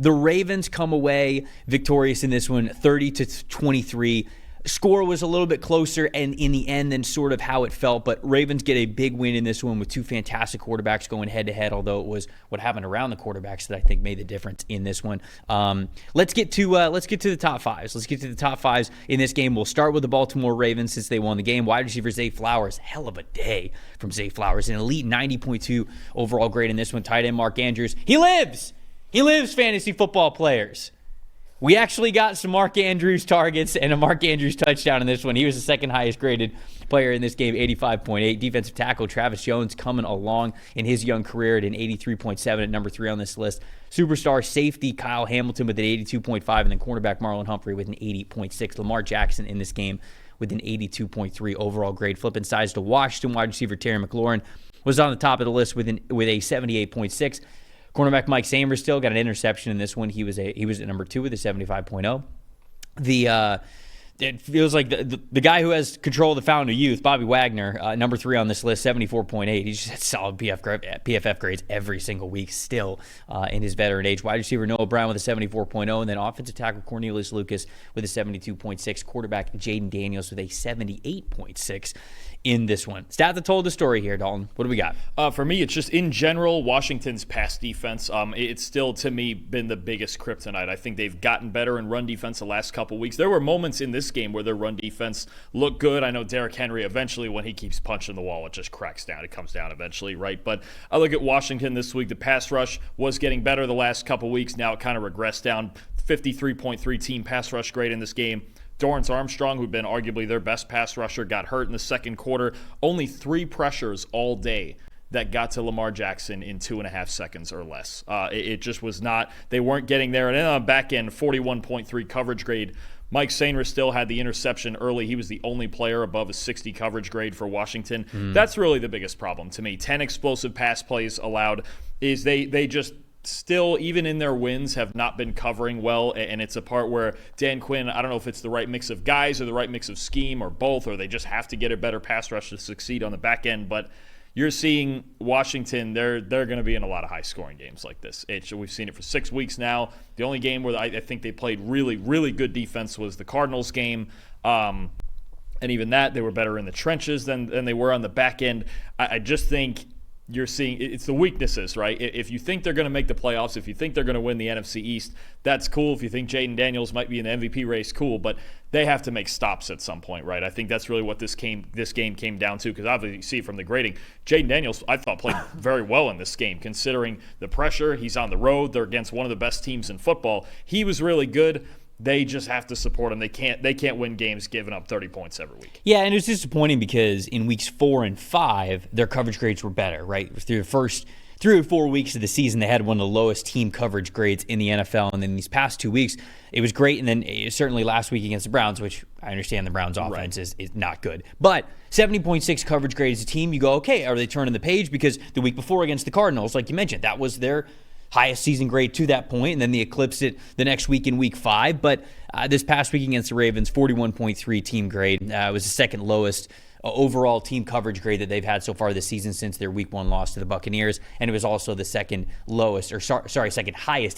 The Ravens come away victorious in this one, 30-23. Score was a little bit closer and in the end than sort of how it felt, but Ravens get a big win in this one with two fantastic quarterbacks going head-to-head, although it was what happened around the quarterbacks that I think made the difference in this one. Let's get to the top fives. Let's get to the top fives in this game. We'll start with the Baltimore Ravens since they won the game. Wide receiver Zay Flowers, hell of a day from Zay Flowers. An elite 90.2 overall grade in this one. Tight end Mark Andrews. He lives, fantasy football players. We actually got some Mark Andrews targets and a Mark Andrews touchdown in this one. He was the second highest graded player in this game, 85.8. Defensive tackle Travis Jones coming along in his young career at an 83.7 at number 3 on this list. Superstar safety Kyle Hamilton with an 82.5, and then cornerback Marlon Humphrey with an 80.6. Lamar Jackson in this game with an 82.3 overall grade. Flipping sides to Washington, wide receiver Terry McLaurin was on the top of the list with a 78.6. Cornerback Mike Samers still got an interception in this one. He was at number 2 with a 75.0. It feels like the guy who has control of the fountain of youth, Bobby Wagner, number 3 on this list, 74.8. He's just had solid PFF grades every single week still in his veteran age. Wide receiver Noah Brown with a 74.0, and then offensive tackle Cornelius Lucas with a 72.6. Quarterback Jaden Daniels with a 78.6 in this one. Stat that told the story here, Dalton. What do we got? For me, it's just in general, Washington's pass defense. It's still, to me, been the biggest kryptonite. I think they've gotten better in run defense the last couple weeks. There were moments in this game where their run defense looked good. I know Derrick Henry, eventually, when he keeps punching the wall, it just cracks down. It comes down eventually, right? But I look at Washington this week. The pass rush was getting better the last couple weeks. Now it kind of regressed down. 53.3 team pass rush grade in this game. Dorrance Armstrong, who'd been arguably their best pass rusher, got hurt in the second quarter. Only 3 pressures all day that got to Lamar Jackson in 2.5 seconds or less. It just was not, they weren't getting there. And then on the back end, 41.3 coverage grade. Mike Sainris still had the interception early. He was the only player above a 60 coverage grade for Washington. That's really the biggest problem to me. 10 explosive pass plays allowed is they just still, even in their wins, have not been covering well, and it's a part where Dan Quinn, I don't know if it's the right mix of guys or the right mix of scheme or both, or they just have to get a better pass rush to succeed on the back end, but you're seeing Washington, they're going to be in a lot of high-scoring games like this. We've seen it for 6 weeks now. The only game where I think they played really, really good defense was the Cardinals game, and even that, they were better in the trenches than they were on the back end. I just think you're seeing it's the weaknesses, right? If you think they're going to make the playoffs, if you think they're going to win the NFC East, that's cool. If you think Jaden Daniels might be in the MVP race, cool. But they have to make stops at some point, right? I think that's really what this game came down to, because obviously you see it from the grading. Jaden Daniels, I thought, played very well in this game, considering the pressure. He's on the road. They're against one of the best teams in football. He was really good. They just have to support him. They can't win games giving up 30 points every week. Yeah, and it was disappointing because in weeks 4 and 5, their coverage grades were better, right? Through the first 3 or 4 weeks of the season, they had one of the lowest team coverage grades in the NFL. And then these past 2 weeks, it was great. And then certainly last week against the Browns, which I understand the Browns offense is not good. But 70.6 coverage grade as a team, you go, okay, are they turning the page? Because the week before against the Cardinals, like you mentioned, that was their highest season grade to that point, and then they eclipsed it the next week in week 5. But this past week against the Ravens, 41.3 team grade. It was the second lowest overall team coverage grade that they've had so far this season since their week 1 loss to the Buccaneers, and it was also the second highest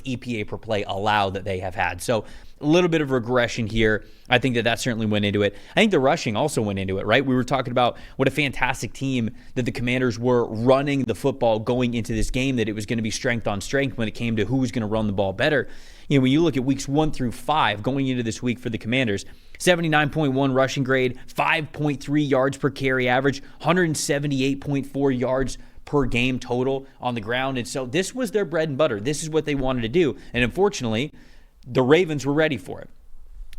EPA per play allowed that they have had. So a little bit of regression here. I think that certainly went into it. I think the rushing also went into it, right? We were talking about what a fantastic team that the Commanders were running the football going into this game, that it was going to be strength on strength when it came to who was going to run the ball better. You know, when you look at weeks 1 through 5 going into this week for the Commanders, 79.1 rushing grade, 5.3 yards per carry average, 178.4 yards per game total on the ground. And so this was their bread and butter. This is what they wanted to do. And unfortunately, the Ravens were ready for it.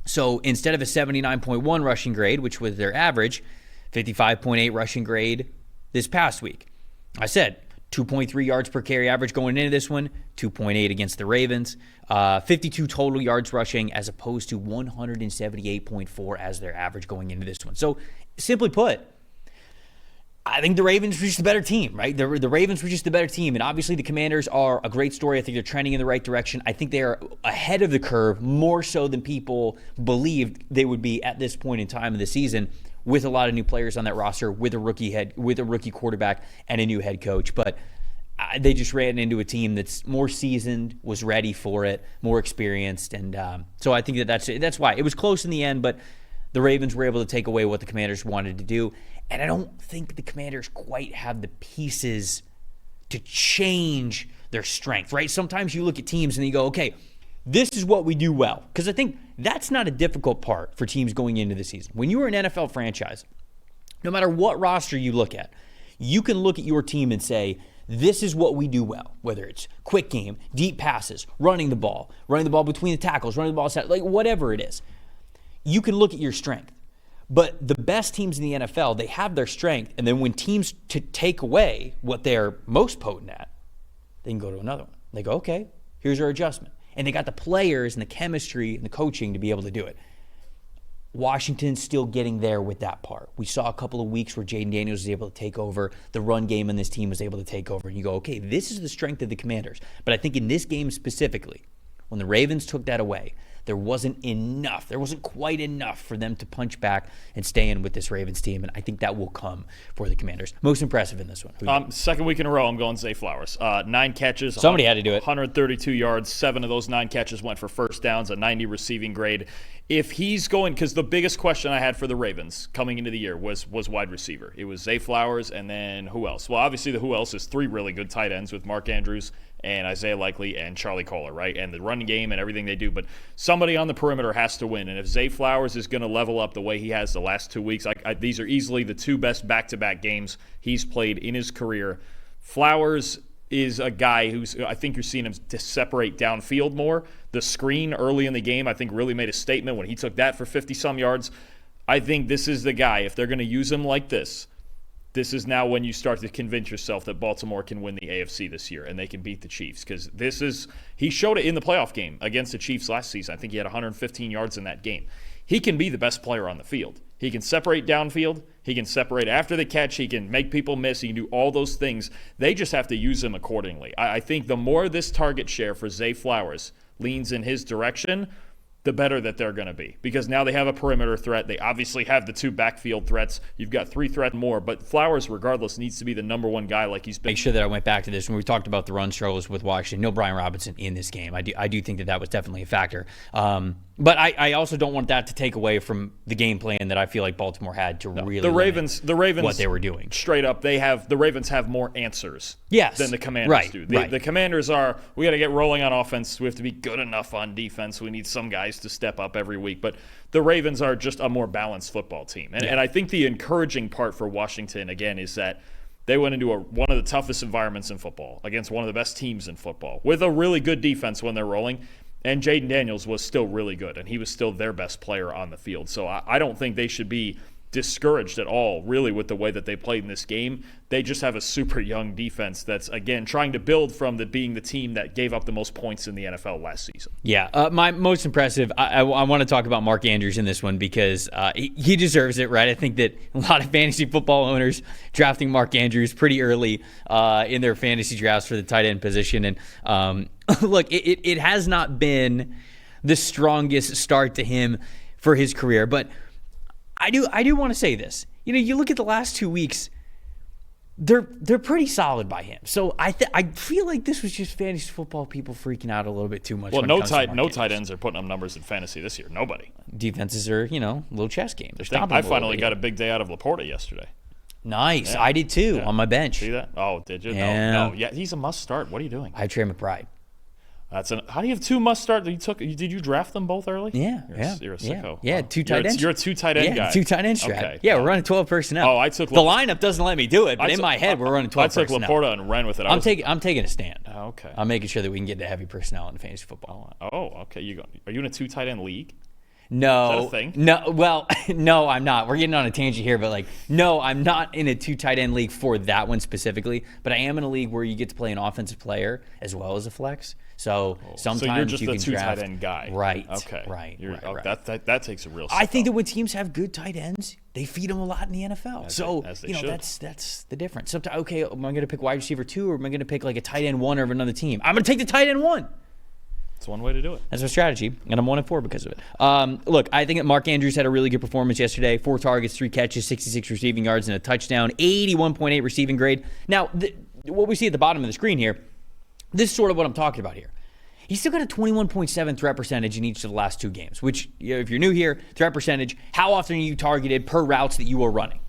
So instead of a 79.1 rushing grade, which was their average, 55.8 rushing grade this past week. I said 2.3 yards per carry average going into this one, 2.8 against the Ravens, 52 total yards rushing as opposed to 178.4 as their average going into this one. So simply put, I think the Ravens were just the better team, right? The Ravens were just the better team, and obviously the Commanders are a great story. I think they're trending in the right direction. I think they are ahead of the curve more so than people believed they would be at this point in time of the season, with a lot of new players on that roster, with a rookie quarterback and a new head coach. But they just ran into a team that's more seasoned, was ready for it, more experienced, and so I think that's why it was close in the end. But the Ravens were able to take away what the Commanders wanted to do, and I don't think the Commanders quite have the pieces to change their strength. Right? Sometimes you look at teams and you go, okay, this is what we do well, because I think that's not a difficult part for teams going into the season. When you are an NFL franchise, no matter what roster you look at, you can look at your team and say, this is what we do well, whether it's quick game, deep passes, running the ball between the tackles, running the ball, like whatever it is. You can look at your strength. But the best teams in the NFL, they have their strength, and then when teams to take away what they're most potent at, they can go to another one. They go, okay, here's our adjustment. And they got the players and the chemistry and the coaching to be able to do it. Washington's still getting there with that part. We saw a couple of weeks where Jaden Daniels was able to take over. The run game on this team was able to take over. And you go, okay, this is the strength of the Commanders. But I think in this game specifically, when the Ravens took that away, there wasn't enough. There wasn't quite enough for them to punch back and stay in with this Ravens team, and I think that will come for the Commanders. Most impressive in this one. Second week in a row, I'm going Zay Flowers. 9 catches. Somebody had to do it. 132 yards. 7 of those 9 catches went for first downs, a 90 receiving grade. If he's going, because the biggest question I had for the Ravens coming into the year was wide receiver. It was Zay Flowers, and then who else? Well, obviously the who else is 3 really good tight ends with Mark Andrews and Isaiah Likely and Charlie Kohler, right? And the running game and everything they do. But somebody on the perimeter has to win. And if Zay Flowers is going to level up the way he has the last 2 weeks, these are easily the 2 best back-to-back games he's played in his career. Flowers is a guy who's, I think you're seeing him to separate downfield more. The screen early in the game, I think, really made a statement when he took that for 50-some yards. I think this is the guy. If they're going to use him like this is now when you start to convince yourself that Baltimore can win the AFC this year and they can beat the Chiefs, because he showed it in the playoff game against the Chiefs last season. I think he had 115 yards in that game. He can be the best player on the field. He can separate downfield. He can separate after the catch. He can make people miss. He can do all those things. They just have to use him accordingly. I think the more this target share for Zay Flowers leans in his direction, the better that they're going to be, because now they have a perimeter threat. They obviously have the 2 backfield threats. You've got 3 threats more, but Flowers, regardless, needs to be the number 1 guy like he's been. Make sure that I went back to this when we talked about the run struggles with Washington. No Brian Robinson in this game. I do think that was definitely a factor. But I also don't want that to take away from the game plan that I feel like Baltimore had to really the Ravens what they were doing. Straight up, the Ravens have more answers than the Commanders do. The Commanders we got to get rolling on offense. We have to be good enough on defense. We need some guys to step up every week. But the Ravens are just a more balanced football team. And I think the encouraging part for Washington, again, is that they went into one of the toughest environments in football against one of the best teams in football with a really good defense when they're rolling. And Jaden Daniels was still really good, and he was still their best player on the field. So I don't think they should be discouraged at all, really, with the way that they played in this game. They just have a super young defense that's, again, trying to build from being the team that gave up the most points in the NFL last season. Yeah, my most impressive, I want to talk about Mark Andrews in this one because he deserves it, right? I think that a lot of fantasy football owners drafting Mark Andrews pretty early in their fantasy drafts for the tight end position. And look, it has not been the strongest start to him for his career, but I do want to say this. You look at the last 2 weeks, they're pretty solid by him. So I feel like this was just fantasy football people freaking out a little bit too much. Well, no tight ends are putting up numbers in fantasy this year. Nobody. Defenses are, a little chess game. I finally got a big day out of Laporta yesterday. Nice. Yeah. I did too on my bench. See that? Oh, did you? Yeah. No. Yeah, he's a must start. What are you doing? I have Trey McBride. How do you have 2 must start? Did you draft them both early? Yeah, you're a sicko. Yeah, 2 tight ends. You're a 2 tight end guy. 2 tight end strat. Okay. Yeah, we're running 12 personnel. Oh, I took the lineup doesn't let me do it, but in my head we're running 12 personnel. I took Laporta and ran with it. I'm taking a stand. Oh, okay. I'm making sure that we can get to heavy personnel in fantasy football. Oh, okay. Are you in a 2 tight end league? No. Is that a thing? No. Well, no, I'm not. We're getting on a tangent here, but no, I'm not in a 2 tight end league for that one specifically. But I am in a league where you get to play an offensive player as well as a flex. So sometimes you're just you can a 2 draft, tight end guy, right? Okay, right. That takes a real. I think that when teams have good tight ends, they feed them a lot in the NFL. That's the difference. Sometimes, okay, am I going to pick wide receiver 2, or am I going to pick like a tight end 1 of another team? I'm going to take the tight end 1. That's one way to do it. That's my strategy, and I'm 1-4 because of it. Look, I think that Mark Andrews had a really good performance yesterday. 4 targets, 3 catches, 66 receiving yards, and a touchdown. 81.8 receiving grade. Now, what we see at the bottom of the screen here, this is sort of what I'm talking about here. He's still got a 21.7 threat percentage in each of the last 2 games, which, if you're new here, threat percentage, how often are you targeted per routes that you are running?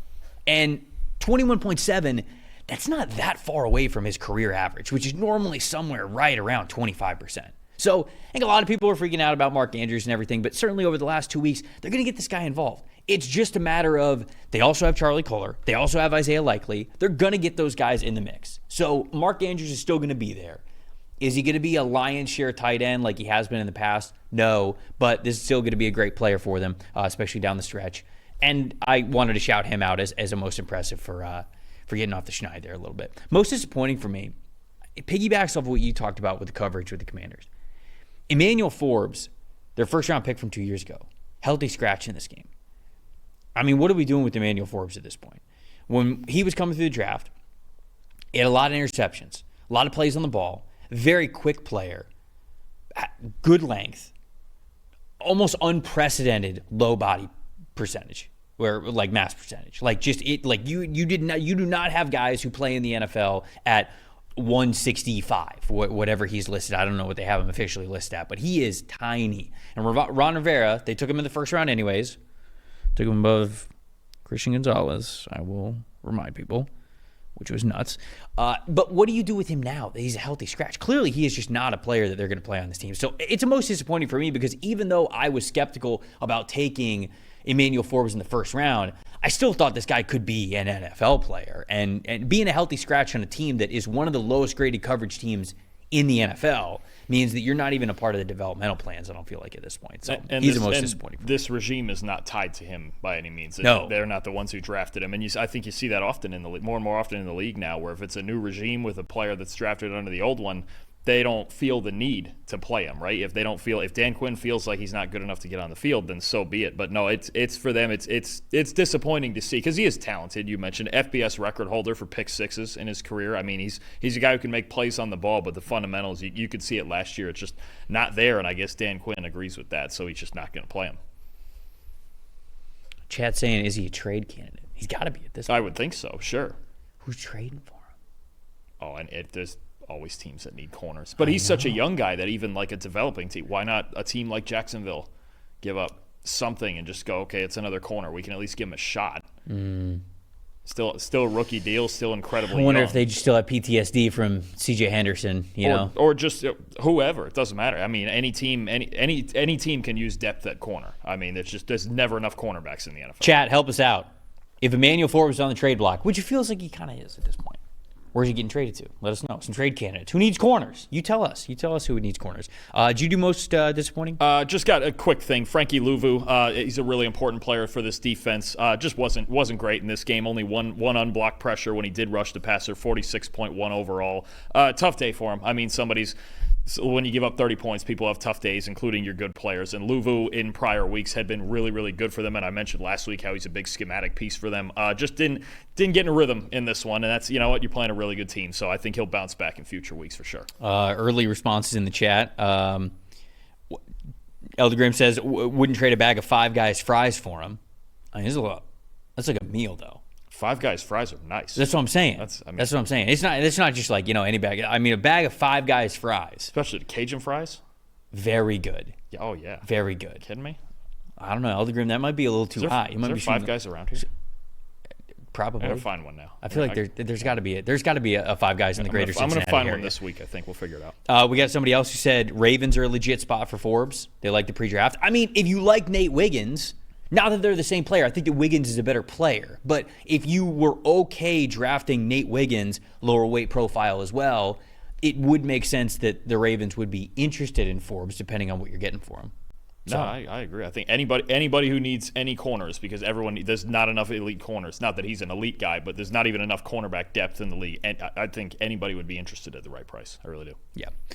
And 21.7, that's not that far away from his career average, which is normally somewhere right around 25%. So I think a lot of people are freaking out about Mark Andrews and everything, but certainly over the last 2 weeks, they're going to get this guy involved. It's just a matter of they also have Charlie Kolar. They also have Isaiah Likely. They're going to get those guys in the mix. So Mark Andrews is still going to be there. Is he going to be a lion's share tight end like he has been in the past? No, but this is still going to be a great player for them, especially down the stretch. And I wanted to shout him out as a most impressive for getting off the schneid there a little bit. Most disappointing for me, it piggybacks off what you talked about with the coverage with the Commanders. Emmanuel Forbes, their first-round pick from 2 years ago, healthy scratch in this game. I mean, what are we doing with Emmanuel Forbes at this point? When he was coming through the draft, he had a lot of interceptions, a lot of plays on the ball, very quick player, good length, almost unprecedented low body percentage, where like mass percentage, like just it, like you do not have guys who play in the NFL at 165, whatever he's listed. I don't know what they have him officially listed at, but he is tiny. And Ron Rivera, they took him in the first round anyways. Took him above Christian Gonzalez, I will remind people, which was nuts. But what do you do with him now that he's a healthy scratch? Clearly, he is just not a player that they're going to play on this team. So it's most disappointing for me because even though I was skeptical about taking Emmanuel Forbes in the first round, I still thought this guy could be an NFL player. And being a healthy scratch on a team that is one of the lowest graded coverage teams in the NFL means that you're not even a part of the developmental plans, I don't feel like, at this point. So he's the most disappointing. This regime is not tied to him by any means. No. They're not the ones who drafted him. And I think you see that often in the more and more often in the league now, where if it's a new regime with a player that's drafted under the old one, they don't feel the need to play him, right? If Dan Quinn feels like he's not good enough to get on the field, then so be it. But no, it's for them. It's disappointing to see because he is talented. You mentioned FBS record holder for pick sixes in his career. I mean, he's a guy who can make plays on the ball, but the fundamentals you could see it last year. It's just not there, and I guess Dan Quinn agrees with that, so he's just not going to play him. Chad saying, is he a trade candidate? He's got to be at this point. I would think so. Sure. Who's trading for him? Oh, and there's always teams that need corners. But he's such a young guy that even like a developing team, why not a team like Jacksonville give up something and just go, okay, it's another corner. We can at least give him a shot. Still a rookie deal, still incredibly I wonder young. if they just still have PTSD from C.J. Henderson, or just whoever. It doesn't matter. I mean, any team can use depth at corner. I mean, there's never enough cornerbacks in the NFL. Chat, help us out. If Emmanuel Forbes is on the trade block, which it feels like he kind of is at this point, where's he getting traded to? Let us know. Some trade candidates. Who needs corners? You tell us. You tell us who needs corners. Did you do most disappointing? Just got a quick thing. Frankie Louvu, he's a really important player for this defense. Just wasn't great in this game. Only one unblocked pressure when he did rush the passer. 46.1 overall. Tough day for him. I mean, when you give up 30 points, people have tough days, including your good players. And Louvu in prior weeks had been really, really good for them. And I mentioned last week how he's a big schematic piece for them. Just didn't get in a rym in this one. And that's, you know what, you're playing a really good team. So I think he'll bounce back in future weeks for sure. Early responses in the chat. Elder Grimm says, wouldn't trade a bag of Five Guys fries for him. I mean, that's like a meal, though. Five Guys fries are nice. That's what I'm saying. That's what I'm saying. It's not just like, any bag. I mean, a bag of Five Guys fries. Especially the Cajun fries. Very good. Yeah, oh, yeah. Very good. Kidding me? I don't know, Elder Grimm, that might be a little too high. Is there Five Guys around here? Probably. I gotta find one now. I feel like there's got to be a Five Guys in the greater Cincinnati I'm gonna find area. one this week. I think we'll figure it out. We got somebody else who said Ravens are a legit spot for Forbes. They like the pre-draft. I mean, if you like Nate Wiggins, not that they're the same player. I think that Wiggins is a better player. But if you were okay drafting Nate Wiggins, lower weight profile as well, it would make sense that the Ravens would be interested in Forbes depending on what you're getting for him. So, no, I agree. I think anybody who needs any corners, because there's not enough elite corners. Not that he's an elite guy, but there's not even enough cornerback depth in the league. And I think anybody would be interested at the right price. I really do. Yeah.